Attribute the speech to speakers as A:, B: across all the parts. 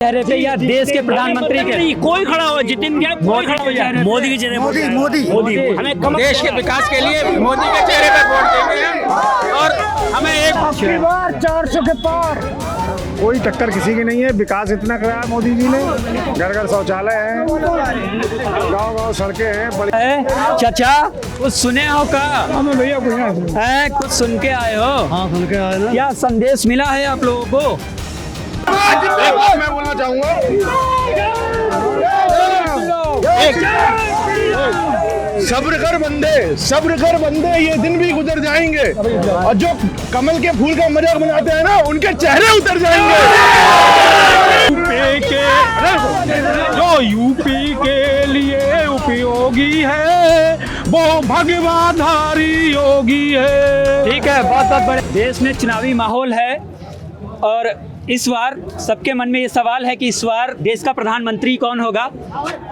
A: चेहरे पे या देश के प्रधानमंत्री के
B: कोई खड़ा हो, जितिन क्या कोई खड़ा हो जाए, मोदी के चेहरे पर
C: मोदी
B: हमें
D: देश के विकास के लिए मोदी के चेहरे पर वोट देंगे हम। और हमें एक
C: 400 के पार कोई टक्कर किसी की नहीं है। विकास इतना कराया मोदी जी ने, घर घर शौचालय है, गांव गांव सड़कें हैं बड़ी।
A: चाचा कुछ सुने हो का?
C: हमें भैया
A: है कुछ सुन के आए हो?
C: हाँ सुन के आए ना।
A: क्या संदेश मिला है आप लोगों को?
C: मैं बोलना चाहूँगा सब्र कर बंदे ये दिन भी गुजर जाएंगे, और जो कमल के फूल का मजाक बनाते हैं ना उनके चेहरे उतर जाएंगे।
E: जो यूपी के लिए उपयोगी है वो भगवाधारी योगी है।
A: ठीक है, बहुत बहुत बड़े देश में चुनावी माहौल है और इस बार सबके मन में ये सवाल है कि इस बार देश का प्रधानमंत्री कौन होगा।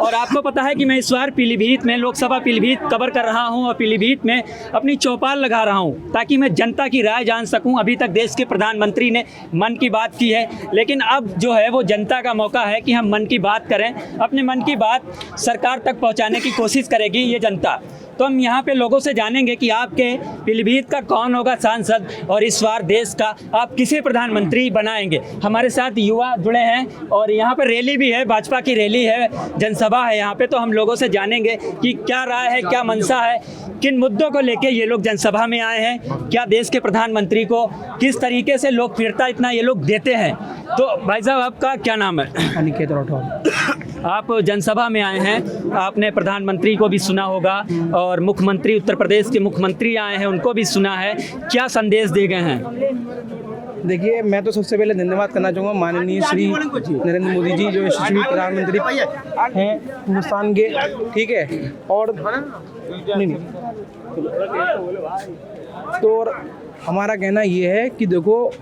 A: और आपको पता है कि मैं इस बार पीलीभीत में लोकसभा पीलीभीत कवर कर रहा हूं और पीलीभीत में अपनी चौपाल लगा रहा हूं ताकि मैं जनता की राय जान सकूं। अभी तक देश के प्रधानमंत्री ने मन की बात की है, लेकिन अब जो है वो जनता का मौका है कि हम मन की बात करें। अपने मन की बात सरकार तक पहुँचाने की कोशिश करेगी ये जनता। तो हम यहाँ पे लोगों से जानेंगे कि आपके पीलीभीत का कौन होगा सांसद और इस बार देश का आप किसे प्रधानमंत्री बनाएंगे। हमारे साथ युवा जुड़े हैं और यहाँ पर रैली भी है, भाजपा की रैली है, जनसभा है यहाँ पे। तो हम लोगों से जानेंगे कि क्या राय है, क्या मंशा है, किन मुद्दों को लेके ये लोग जनसभा में आए हैं, क्या देश के प्रधानमंत्री को किस तरीके से लोकप्रियता इतना ये लोग देते हैं। तो भाई साहब आपका क्या नाम है?
F: अनिकेत राठौर।
A: आप जनसभा में आए हैं, आपने प्रधानमंत्री को भी सुना होगा और मुख्यमंत्री उत्तर प्रदेश के मुख्यमंत्री आए हैं उनको भी सुना है, क्या संदेश दे गए हैं?
F: देखिए, मैं तो सबसे पहले धन्यवाद करना चाहूँगा माननीय श्री नरेंद्र मोदी जी जो यशस्वी प्रधानमंत्री हैं हिंदुस्तान के। ठीक है, और नहीं तो और हमारा कहना ये है कि देखो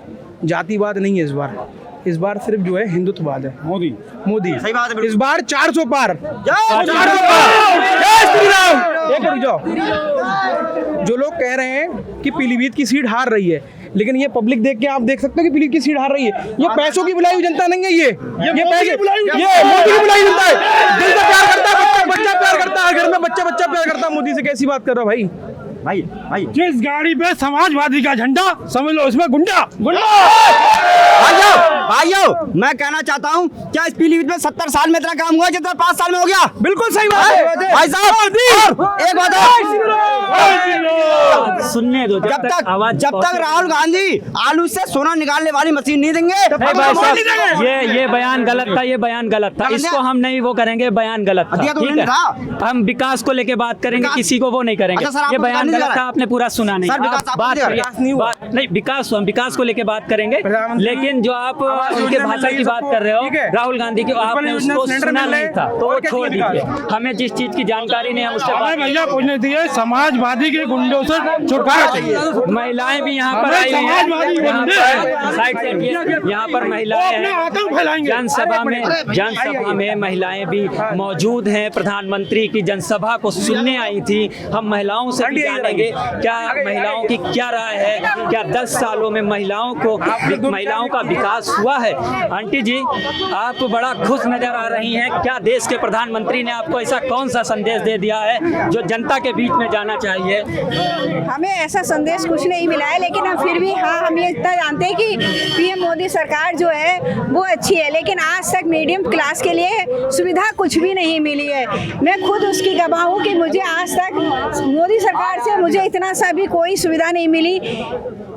F: जातिवाद नहीं है इस बार सिर्फ जो है हिंदुत्ववाद है। मोदी सही बात है। इस बार 400 पार। एक रुक जाओ, जो लोग कह रहे हैं कि पीलीभीत की सीट हार रही है, लेकिन ये पब्लिक देख के आप देख सकते हो कि पीलीभीत की सीट हार रही है। ये पैसों की बुलाई हुई जनता नहीं है, ये पैसे ये मोदी की बुलाई जनता है। दिल से प्यार करता है, बच्चा प्यार करता है, घर में बच्चा प्यार करता है। मोदी से कैसी बात कर रहे हो भाई?
E: जिस गाड़ी पे समाजवादी का झंडा, समझ लो इसमें गुंडा।
G: भाइयों मैं कहना चाहता हूँ, क्या इस पीलीभीत में 70 साल में इतना काम हुआ जितना 5 साल में हो गया?
F: बिल्कुल सही बात है
G: भाई साहब। एक बात
A: सुनने दो,
G: जब तक राहुल गांधी आलू से सोना निकालने वाली मशीन नहीं देंगे।
A: भाई साहब ये बयान गलत था, ये बयान गलत था, इसको हम नहीं वो करेंगे, बयान गलत था। ठीक है, हम विकास को लेके बात करेंगे, किसी को वो नहीं करेंगे। ये बयान गलत था, आपने पूरा सुना नहीं। बात नहीं, विकास को लेके बात करेंगे, लेकिन जो आप उनके भाषा की बात कर रहे हो राहुल गांधी की, आपने उसको सुना नहीं था तो वो छोड़ दीजिए। हमें जिस चीज की जानकारी नहीं है उससे
E: भैया पूछनी थी, समाजवादी के गुंडों से छुटकारा चाहिए।
A: महिलाएं भी यहाँ पर आई हैं, यहाँ पर महिलाएं हैं जनसभा में महिलाएं भी मौजूद हैं। प्रधानमंत्री की जनसभा को सुनने आई थी। हम महिलाओं से भी जानेंगे क्या महिलाओं की क्या राय है, क्या 10 सालों में महिलाओं का विकास हुआ है। आंटी जी आप बड़ा खुश नजर आ रही हैं, क्या देश के प्रधानमंत्री ने आपको ऐसा कौन सा संदेश दे दिया है जो जनता के बीच में जाना चाहिए?
H: हमें ऐसा संदेश कुछ नहीं मिला है, लेकिन हम फिर भी हम ये इतना जानते हैं कि पीएम मोदी सरकार जो है वो अच्छी है, लेकिन आज तक मीडियम क्लास के लिए सुविधा कुछ भी नहीं मिली है। मैं खुद उसकी गवाह हूँ कि मुझे आज तक मोदी सरकार से मुझे इतना सा भी कोई सुविधा नहीं मिली।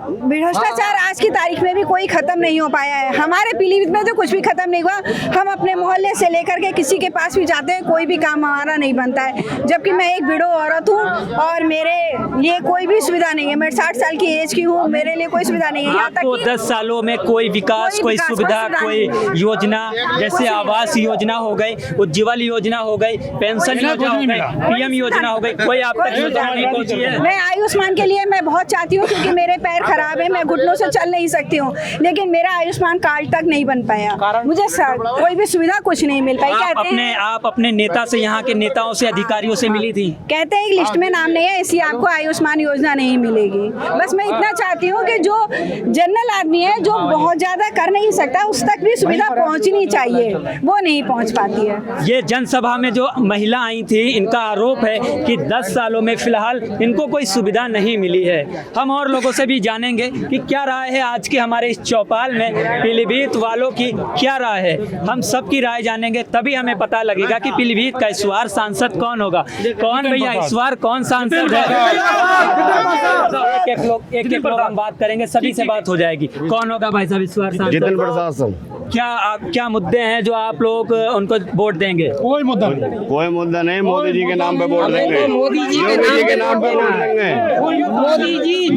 H: भ्रष्टाचार आज की तारीख में भी कोई खत्म नहीं हो पाया है। हमारे पीलीभीत में तो कुछ भी खत्म नहीं हुआ। हम अपने मोहल्ले से लेकर के किसी के पास भी जाते हैं, कोई भी काम हमारा नहीं बनता है, जबकि मैं एक विडो औरत हूँ और मेरे लिए कोई भी सुविधा नहीं है। मैं 60 साल की एज की हूँ, मेरे लिए कोई सुविधा नहीं है। यहाँ तक
A: 10 सालों में कोई विकास, कोई सुविधा, कोई योजना, जैसे आवास योजना हो गई, उज्ज्वल योजना हो गई, पेंशन योजना हो गई, पीएम योजना हो गई, कोई आप तक योजना नहीं पहुंची है?
H: मैं आयुष्मान के लिए मैं बहुत चाहती हूँ, क्योंकि मेरे पैर खराब है, मैं घुटनों से चल नहीं सकती हूँ, लेकिन मेरा आयुष्मान कार्ड तक नहीं बन पाया, मुझे कोई भी सुविधा कुछ नहीं मिल पाई।
A: आप अपने नेता से, यहाँ के नेताओं से, अधिकारियों से मिली थी?
H: कहते हैं लिस्ट में नाम नहीं है इसलिए आपको आयुष्मान योजना नहीं मिलेगी। बस मैं इतना चाहती हूँ कि जो जनरल आदमी है, जो बहुत ज्यादा कर नहीं सकता, उस तक भी सुविधा पहुँचनी चाहिए, वो नहीं पहुँच पाती है।
A: ये जनसभा में जो महिला आई थी, इनका आरोप है कि 10 सालों में फिलहाल इनको कोई सुविधा नहीं मिली है। हम और लोगों से भी जानेंगे कि क्या राय है आज के हमारे इस चौपाल में, पीलीभीत वालों की क्या राय है। हम सबकी राय जानेंगे, तभी हमें पता लगेगा कि पीलीभीत का इस बार सांसद कौन होगा। कौन भैया इस बार कौन सांसद है? एक एक लोग हम बात करेंगे, सभी से बात हो जाएगी। कौन होगा भाई साहब इस बार सांसद?
C: जितिन प्रसाद सर।
A: क्या मुद्दे हैं जो आप लोग उनको वोट देंगे?
E: कोई मुद्दा नहीं,
C: कोई मुद्दा नहीं, मोदी जी के नाम पे वोट देंगे,
G: मोदी जी
C: के नाम पे वोट देंगे।
G: मोदी जी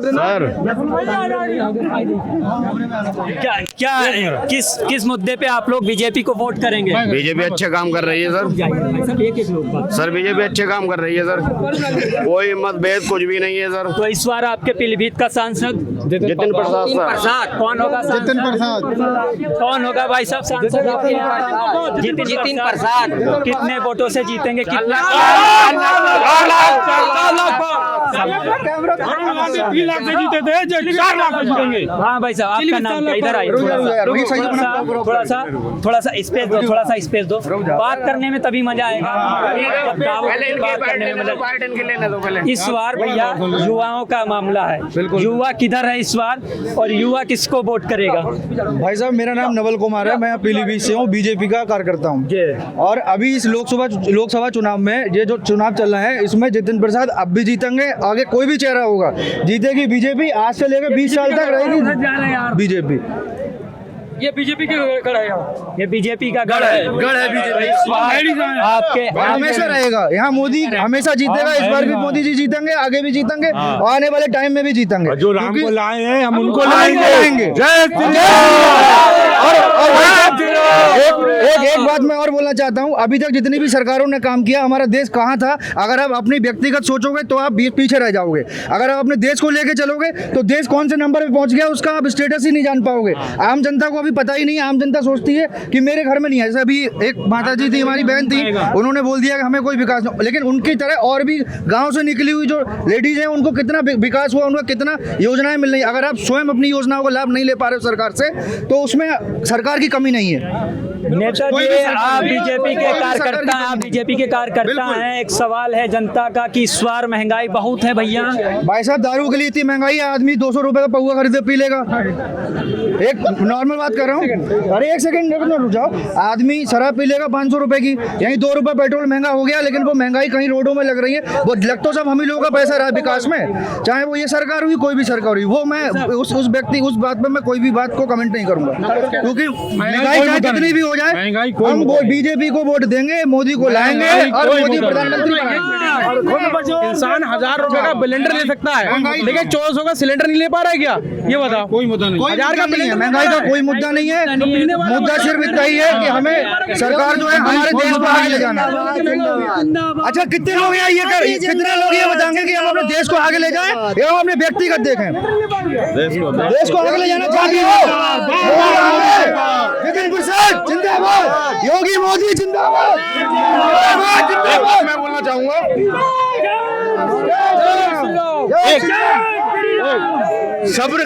C: सर
A: किस मुद्दे पे आप लोग बीजेपी को वोट करेंगे?
C: बीजेपी अच्छे काम कर रही है सर। सर बीजेपी अच्छे काम कर रही है सर, कोई मतभेद कुछ भी नहीं है सर।
A: तो इस बार आपके पीलीभीत का सांसद
C: जितिन प्रसाद सर।
A: कौन होगा? जितिन प्रसाद। कौन होगा भाई साहब सांसद?
G: जितिन प्रसाद।
A: कितने वोटों से जीतेंगे?
E: 3 लाख से जीते थे, 4 लाख से जीतेंगे।
A: हाँ भाई साहब, आपका नाम क्या? इधर आइए, थोड़ा सा स्पेस दो, थोड़ा सा स्पेस दो। बात करने में तभी मजा आएगा, बात करने में मजा। इस बार भैया युवाओं का मामला है, युवा किधर है इस बार और युवा किसको वोट करेगा?
I: भाई साहब मेरा नाम नवल कुमार है, मैं पीलीभीत से हूँ, बीजेपी का कार्यकर्ता हूँ। और अभी इस लोकसभा चुनाव में ये जो चुनाव चल रहा है, इसमें जितिन प्रसाद अब भी जीतेंगे, आगे कोई भी चेहरा होगा जीतेगी बीजेपी। आज से लेकर 20 साल तक रहेगी बीजेपी।
E: ये बीजेपी के गढ़ है,
A: ये बीजेपी का गढ़ है। आपके
I: हमेशा रहेगा यहाँ, मोदी हमेशा जीतेगा। इस बार भी मोदी जी जीतेंगे, आगे भी जीतेंगे, और आने वाले टाइम में भी जीतेंगे।
E: जो राम को लाए हैं हम उनको लाएंगे।
I: एक बात मैं और बोलना चाहता हूँ, अभी तक जितनी भी सरकारों ने काम किया, हमारा देश कहाँ था? अगर आप अपनी व्यक्तिगत सोचोगे तो आप पीछे रह जाओगे। अगर आप अपने देश को लेके चलोगे तो देश कौन से नंबर पे पहुंच गया उसका आप स्टेटस ही नहीं जान पाओगे। आम जनता को अभी पता ही नहीं। आम जनता सोचती है कि मेरे घर में नहीं है। जैसे अभी एक माता जी थी, हमारी बहन थी, उन्होंने बोल दिया कि हमें कोई विकास नहीं, लेकिन उनकी तरह और भी गाँव से निकली हुई जो लेडीज हैं, उनको कितना विकास हुआ, उनको कितना योजनाएं मिल रही। अगर आप स्वयं अपनी योजनाओं का लाभ नहीं ले पा रहे हो सरकार से, तो उसमें सरकार की कमी नहीं है।
A: नेता जी, आप बीजेपी के कार्यकर्ता हैं, आप बीजेपी के कार्यकर्ता हैं। एक सवाल है जनता का कि इस बार महंगाई बहुत है भैया।
I: भाई साहब दारू के लिए इतनी महंगाई है, आदमी 200 रुपए का पौवा खरीदे पी लेगा। एक नॉर्मल बात कर रहा हूँ, अरे एक सेकंड रुक जाओ। आदमी शराब पी लेगा 500 रुपए की, यहीं 2 रुपए पेट्रोल महंगा हो गया, लेकिन वो महंगाई कहीं रोडों में लग रही है। वो लग तो सब हम ही लोगों का पैसा रहा है विकास में, चाहे वो ये सरकार हुई कोई भी सरकार हुई। वो मैं उस व्यक्ति उस बात पे मैं कोई भी बात को कमेंट नहीं करूंगा, क्योंकि महंगाई चाहे कितनी भी हो जाए, हम बीजेपी को वोट देंगे, मोदी को लाएंगे और मोदी प्रधानमंत्री बनाएंगे।
F: इंसान 1000 रुपए का सिलेंडर ले सकता है, लेकिन 1400 का सिलेंडर नहीं ले पा रहा है क्या? ये बताओ।
E: कोई मुद्दा नहीं,
I: 1000 का नहीं है, महंगाई का कोई मुद्दा नहीं है। मुद्दा सिर्फ इतना ही है कि हमें सरकार जो है हमारे देश को आगे ले जाना है। अच्छा कितने लोग हैं कितने लोग ये बताएंगे कि हम अपने देश को आगे ले जाएं या हम अपने व्यक्तिगत देखें? देश को आगे ले जाना चाहते हो? जितिन प्रसाद जिंदाबाद, योगी मोदी जिंदाबाद। मैं बोलना चाहूंगा, सब्र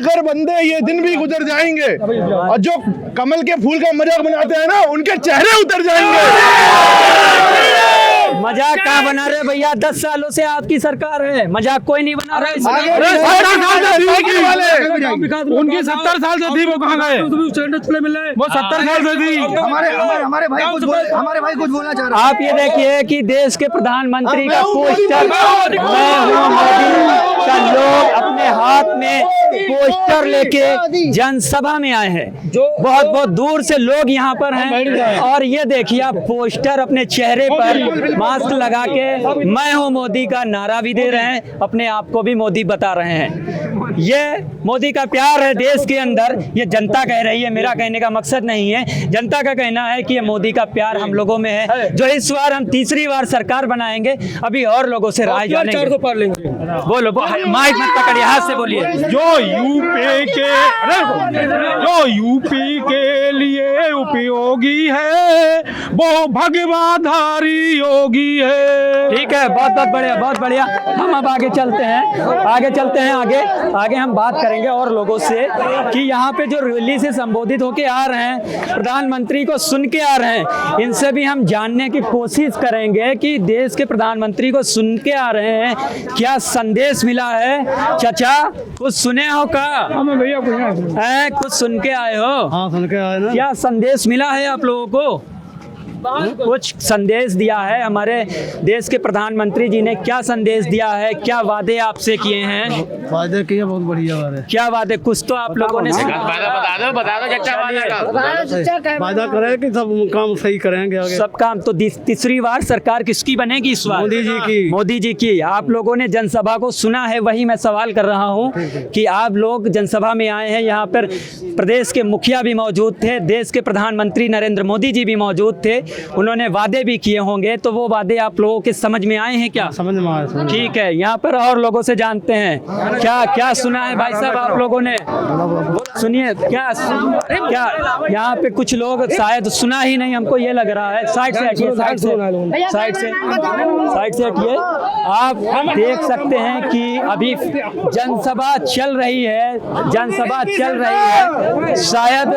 I: कर बंदे, ये दिन भी गुजर जाएंगे। और जो कमल के फूल का मजाक बनाते हैं ना, उनके चेहरे उतर जाएंगे।
A: मजाक कहाँ बना रहे भैया? 10 सालों से आपकी सरकार है, मजाक कोई नहीं बना रहा है।
E: उनकी 70 साल से थी, वो कहाँ गए? वो 70 साल से थी।
I: हमारे भाई कुछ बोलना चाह रहे हैं।
A: आप ये देखिए कि देश के प्रधानमंत्री का पोस्टर, मैं हूँ मोदी का, लोग अपने हाथ में पोस्टर पोस्टर लेके जनसभा में आए हैं। बहुत बहुत दूर से लोग यहाँ पर हैं और ये देखिए आप पोस्टर अपने चेहरे पर मास्क लगा के मैं हूँ मोदी का नारा भी दे रहे हैं, अपने आप को भी मोदी बता रहे हैं। ये मोदी का प्यार है देश के अंदर, ये जनता कह रही है, मेरा कहने का मकसद नहीं है। जनता का कहना है कि ये मोदी का प्यार हम लोगों में है, जो इस बार हम तीसरी बार सरकार बनाएंगे। अभी और लोगों से राय जानेंगे। बोलो माइक मत पकड़िए, हाथ से बोलिए।
E: जो यूपी के लिए उपयोगी है वो भगवाधारी योगी है।
A: ठीक है, बहुत बहुत बढ़िया, बहुत बढ़िया। हम अब आगे चलते हैं, आगे हम बात करेंगे और लोगों से कि यहाँ पे जो रैली से संबोधित होके आ रहे हैं, प्रधानमंत्री को सुन के आ रहे हैं, इनसे भी हम जानने की कोशिश करेंगे कि देश के प्रधानमंत्री को सुन के आ रहे हैं, क्या संदेश मिला है। चाचा कुछ सुने हो का? भैया कुछ सुन के आए हो?
I: हाँ सुन के आए ना।
A: क्या संदेश मिला है आप लोगों को? कुछ संदेश दिया है हमारे देश के प्रधानमंत्री जी ने, क्या संदेश दिया है, क्या वादे आपसे किए हैं?
I: वादे किए बहुत बढ़िया वादे।
A: क्या वादे? कुछ तो आप लोगों ने
I: वादा करे कि सब काम सही करेंगे आगे।
A: सब काम तो तीसरी बार सरकार किसकी बनेगी इस बार?
I: मोदी जी की।
A: मोदी जी की। आप लोगों ने जनसभा को सुना है, वही मैं सवाल कर रहा हूँ कि आप लोग जनसभा में आए हैं, यहाँ पर प्रदेश के मुखिया भी मौजूद थे, देश के प्रधानमंत्री नरेंद्र मोदी जी भी मौजूद थे, उन्होंने वादे भी किए होंगे, तो वो वादे आप लोगों के समझ में आए हैं क्या?
I: समझ में आया।
A: ठीक है, यहाँ पर और लोगों से जानते हैं क्या क्या सुना है भाई साहब आप लोगों ने? सुनिए क्या यहाँ पे कुछ लोग शायद सुना ही नहीं, हमको ये लग रहा है। साइड से हटिए, साइड से हटिए। आप देख सकते हैं कि अभी जनसभा चल रही है, शायद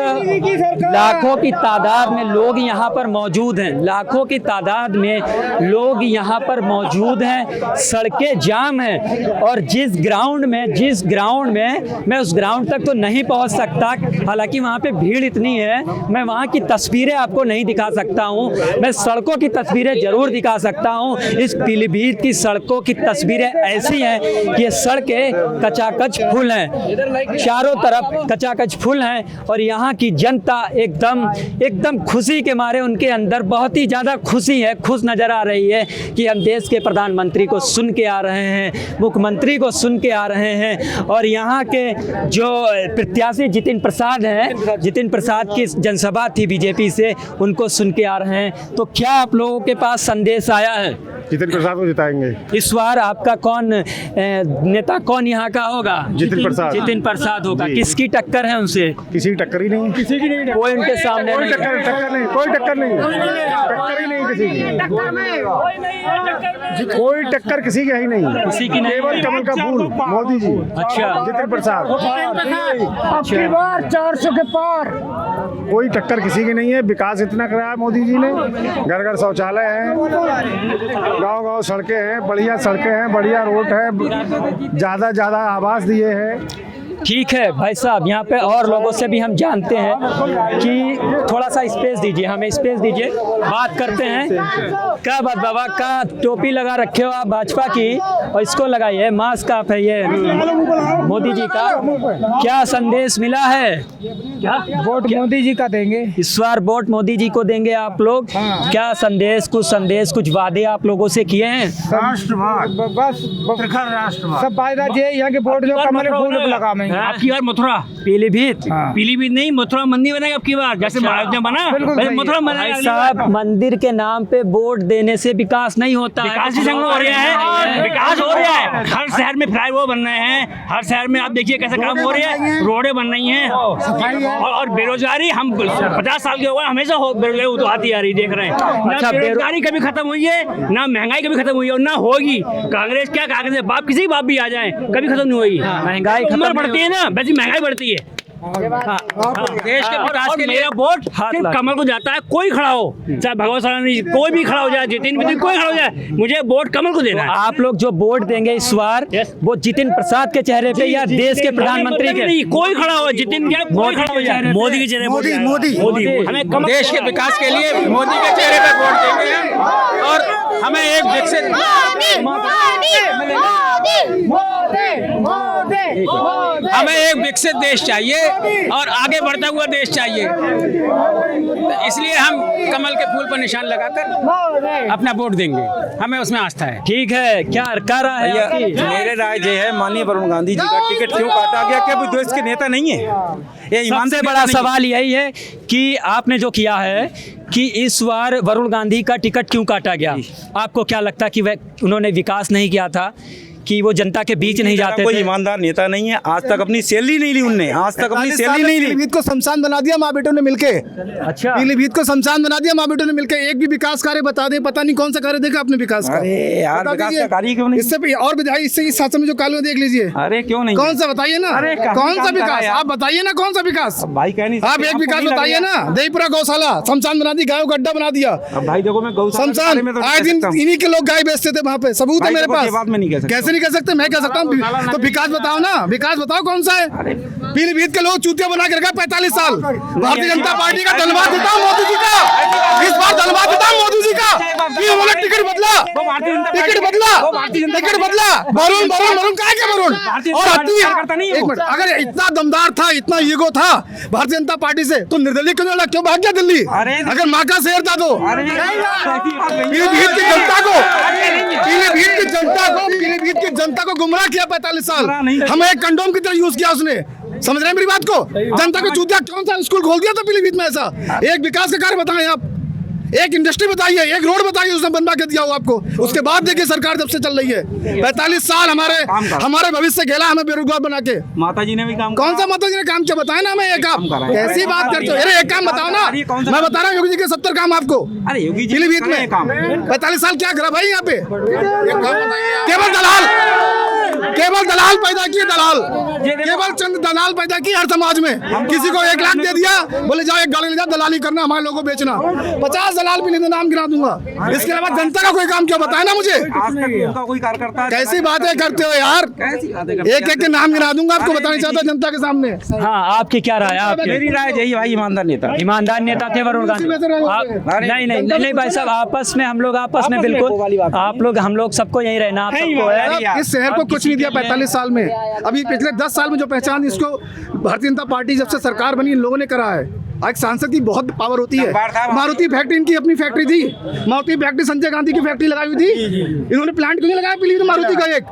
A: लाखों की तादाद में लोग यहाँ पर मौजूद हैं, लाखों की तादाद में लोग यहाँ पर मौजूद हैं, सड़कें जाम हैं और जिस ग्राउंड में मैं उस ग्राउंड तक तो नहीं पहुँच सकता, हालांकि वहाँ पे भीड़ इतनी है, मैं वहाँ की तस्वीरें आपको नहीं दिखा सकता हूँ, मैं सड़कों की तस्वीरें जरूर दिखा सकता हूँ। इस पीलीभीत की सड़कों की तस्वीरें ऐसी हैं कि ये सड़कें कचाकच फुल हैं, चारों तरफ कचाकच फुल हैं और यहाँ की जनता एकदम खुशी के मारे उनके अंदर बहुत ही ज़्यादा खुशी है, खुश नज़र आ रही है कि हम देश के प्रधानमंत्री को सुन के आ रहे हैं, मुख्यमंत्री को सुन के आ रहे हैं और यहाँ के जो प्रत्याशी जितिन प्रसाद हैं, जितिन प्रसाद की जनसभा थी बीजेपी से, उनको सुन के आ रहे हैं। तो क्या आप लोगों के पास संदेश आया है?
C: जितिन प्रसाद को जिताएंगे
A: इस बार। आपका कौन नेता कौन यहाँ का होगा?
C: जितिन
A: प्रसाद होगा। किसकी टक्कर है उनसे?
C: किसी की टक्कर ही नहीं, किसी की नहीं,
A: कोई उनके सामने
C: कोई टक्कर नहीं, टक्कर ही नहीं, कोई टक्कर किसी की है ही नहीं,
A: किसी की नहीं,
C: केवल कमल का फूल मोदी जी।
A: अच्छा,
C: जितिन प्रसाद।
I: आपकी बार 400 के पार।
C: कोई टक्कर किसी की नहीं है। विकास इतना कराया मोदी जी ने, घर घर शौचालय है, गांव गांव सड़कें हैं, बढ़िया सड़कें हैं, बढ़िया रोड है, ज्यादा आवास दिए हैं।
A: ठीक है भाई साहब, यहाँ पे और लोगों से भी हम जानते हैं कि थोड़ा सा स्पेस दीजिए, हमें स्पेस दीजिए, बात करते हैं। क्या बात बाबा, का टोपी लगा रखे हो आप भाजपा की और इसको लगाइए, मास्क आप है ये मोदी जी का, क्या संदेश मिला है? क्या
F: वोट मोदी जी का देंगे
A: इस बार? वोट मोदी जी को देंगे आप लोग? क्या संदेश, कुछ वादे आप लोगों से किए हैं?
F: राष्ट्रवाद, बस सब फायदा ये यहाँ के वोट जो कमल फूल लगाएंगे।
B: आपकी बार मथुरा पीलीभीत नहीं, मथुरा मंदिर बनेगा आपकी बार, जैसे महाराज बना मथुरा
A: भाई साहब। मंदिर के नाम पे वोट देने से विकास नहीं होता है।
B: विकास ही हो रहा है, विकास हो रहा है। हर शहर में फ्लाईओवर बन रहे हैं, हर शहर में आप देखिए कैसे काम हो रहे हैं, रोडें बन रही हैं और बेरोजगारी हम 50 साल के हो गए, हमेशा बेरोजगारी आती आ रही, देख रहे हैं। ना बेरोजगारी कभी खत्म हुई है, ना महंगाई कभी खत्म हुई है और ना होगी। कांग्रेस क्या कांग्रेस बाप किसी बाप भी आ जाए कभी खत्म नहीं होगी।
A: महंगाई
B: उम्र बढ़ती है ना, वैसी महंगाई बढ़ती है। देश के आज के मेरा वोट सिर्फ कमल को जाता है, कोई खड़ा हो, चाहे भगवत सरानी कोई भी खड़ा हो जाए, जितिन कोई खड़ा हो जाए, मुझे वोट कमल को देना है।
A: आप लोग जो वोट देंगे इस बार, वो जितिन प्रसाद के चेहरे पे या देश के प्रधानमंत्री के?
B: कोई खड़ा हो, जितिन क्या कोई खड़ा हो जाए, मोदी के चेहरे
D: मोदी हमें देश के विकास के लिए मोदी के चेहरे पे वोट देंगे हैं और हमें एक विकसित हमें एक विकसित देश चाहिए और आगे बढ़ता हुआ देश चाहिए। तो इसलिए हम कमल के फूल पर निशान लगाकर अपना वोट देंगे, हमें उसमें आस्था है।
A: ठीक है, क्या कह रहा है आपकी?
J: मेरे राय ये है, माननीय वरुण गांधी जी का टिकट क्यों काटा गया? क्या वो देश के नेता नहीं है? ये
A: सबसे बड़ा सवाल यही है कि आपने जो किया है कि इस बार वरुण गांधी का टिकट क्यों काटा गया? आपको क्या लगता है कि उन्होंने विकास नहीं किया था, कि वो जनता के बीच नहीं जाते
J: कोई
A: थे?
J: ईमानदार नेता नहीं है, आज तक अपनी सैलरी नहीं ली उनने, आज तक अपनी सैलरी नहीं ली।
C: पीलीभीत को शमशान बना दिया माँ बेटों ने मिलके।
A: अच्छा,
C: पीलीभीत को शमशान बना दिया माँ बेटों ने मिलके। एक भी विकास कार्य बता दें, पता नहीं कौन सा कार्य देखा आपने विकास का?
J: अरे यार,
C: बता
J: विकास
C: दीजिए।
J: का कार्य क्यों नहीं?
C: इससे भी और बताइए, इससे इस शासन में जो कानून देख लीजिए।
J: अरे क्यों नहीं?
C: कौन सा बताइए ना,
J: अरे कहाँ
C: कौन सा
J: काम करा
C: विकास?
J: यार?
C: आप बताइए ना कौन सा विकास?
J: भाई कह नहीं
C: आप एक विकास बताइए ना। देईपुरा गौशाला शमशान बना दी, गायों का अड्डा बना दिया।
J: अब भाई देखो, मैं गौशाला के बारे
C: शमशान
J: में तो नहीं
C: आए
J: कह
C: दिन
J: सकता हूँ।
C: इन्हीं के लोग गाय बेचते थे वहाँ पे, सबूत है
J: भाई
C: मेरे
J: देखो, ये
C: पास।
J: बात मैं नहीं कह सकता।
C: कैसे नहीं कह सकते? मैं कह सकता हूँ। तो विकास बताओ ना, विकास बताओ कौन सा है? पीलीभीत के लोग चूतिया बना के रखा 45 साल। भारतीय जनता पार्टी का धन्यवाद देता हूँ मोदी जी का। इस बार धन्यवाद देता हूँ मोदी जी का कि उन्होंने टिकट बदला, टिकट बदला। वरुण क्या क्या वरुण? और एक मिनट, अगर इतना दमदार था, इतना ईगो था भारतीय जनता पार्टी से, तो निर्दलीय क्यों लड़ा? क्यों भाग गया दिल्ली? अगर माँ का शेर था तो पीलीभीत की जनता को गुमराह किया 45 साल। हमें एक कंडोम की तरह यूज किया उसने। समझ रहे हैं मेरी बात को? जनता को चूतिया कौन सा स्कूल खोल दिया था पीलीभीत में ऐसा? एक विकास का कार्य बताएं आप, एक इंडस्ट्री बताइए, एक रोड बताइए उसने बनवा के दिया हो आपको। उसके बाद देखिए सरकार जब से चल रही है 45 साल हमारे भविष्य खेला हमें बेरोजगार बना के।
J: माता जी ने भी काम,
C: कौन सा माता जी ने काम किया? बताए ना हमें एक काम। कैसी बात करते हो? अरे एक काम बताओ ना। मैं बता रहा हूँ योगी जी के 70 काम आपको।
J: अरे योगी जी
C: पीलीभीत में 45 साल क्या करा भाई यहाँ पे? केवल दलाल पैदा किए, दलाल, केवल चंद दलाल पैदा किए हर समाज में। किसी को 1 लाख दे दिया, बोले जाओ एक गाड़ी ले जाओ, दलाली करना, हमारे लोगों को बेचना। 50 दलाल भी नहीं, नाम गिरा दूंगा। इसके अलावा जनता का कोई काम क्यों? बताए ना मुझे।
J: उनका कोई कार्यकर्ता
C: कैसी बातें करते हो यार? एक के नाम गिरा दूंगा, आपको बताना चाहता जनता के सामने।
A: हाँ, आपकी क्या राय? आपकी?
J: मेरी राय यही भाई, ईमानदार नेता
A: थे वरुण गांधी। नहीं भाई साहब, आपस में हम लोग में बिल्कुल आप लोग हम लोग सबको यही रहना। आप सबको है,
C: इस शहर को कुछ नहीं दिया 45 साल में। अभी पिछले 10 साल में जो पहचान इसको भारतीय जनता पार्टी जब से सरकार बनी इन लोगों ने करा है। एक सांसद की बहुत पावर होती है। मारुति फैक्ट्री इनकी अपनी फैक्ट्री थी। मारुति फैक्ट्री संजय गांधी की फैक्ट्री लगाई हुई थी। इन्होंने प्लांट क्यों नहीं लगाया पीलीभीत मारुति का? एक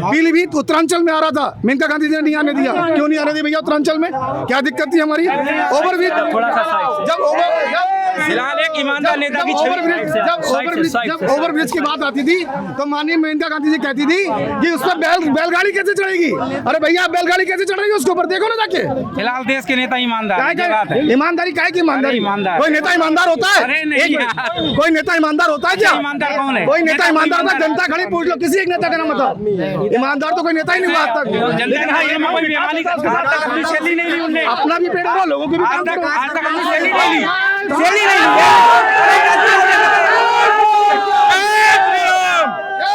C: पीलीभीत उत्तरांचल में आ रहा था, मेनका गांधी जी ने नहीं आने दिया। क्यों नहीं आने दिया भैया? उत्तरांचल में क्या दिक्कत थी हमारी? ओवरब्रिज,
J: फिलहाल एक ईमानदार नेता की
C: जब ओवरब्रिज की बात आती थी तो माननीय मेनका गांधी जी कहती थी कि उस पर बैलगाड़ी कैसे चढ़ेगी? अरे भैया बैलगाड़ी कैसे चढ़ेगी उसके ऊपर? देखो ना जाके।
J: फिलहाल देश के नेता ईमानदार।
C: ईमानदारी काय की ईमानदारी? कोई नेता ईमानदार होता है? कोई नेता ईमानदार होता है क्या?
J: ईमानदार कौन है?
C: कोई नेता ईमानदार होता है? जनता खड़ी पूछ लो, किसी एक नेता का नाम बताओ। ईमानदार तो कोई नेता ही नहीं हुआ आज तक। अपना भी पेट भरो, लोगों की भी काम करो।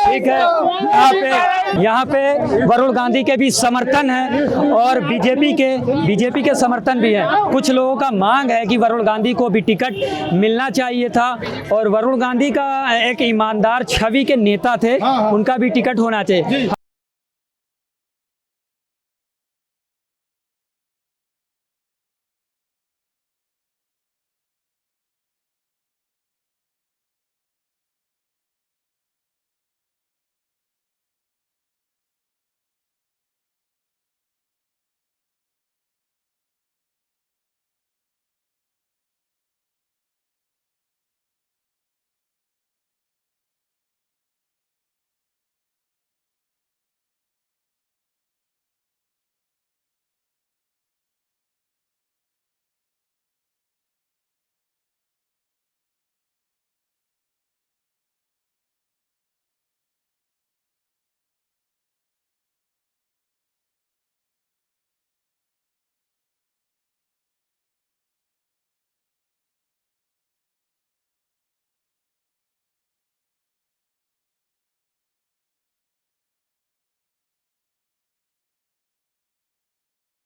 A: ठीक है, यहाँ पे वरुण गांधी के भी समर्थन है और बीजेपी के समर्थन भी है। कुछ लोगों का मांग है कि वरुण गांधी को भी टिकट मिलना चाहिए था और वरुण गांधी का एक ईमानदार छवि के नेता थे, उनका भी टिकट होना चाहिए।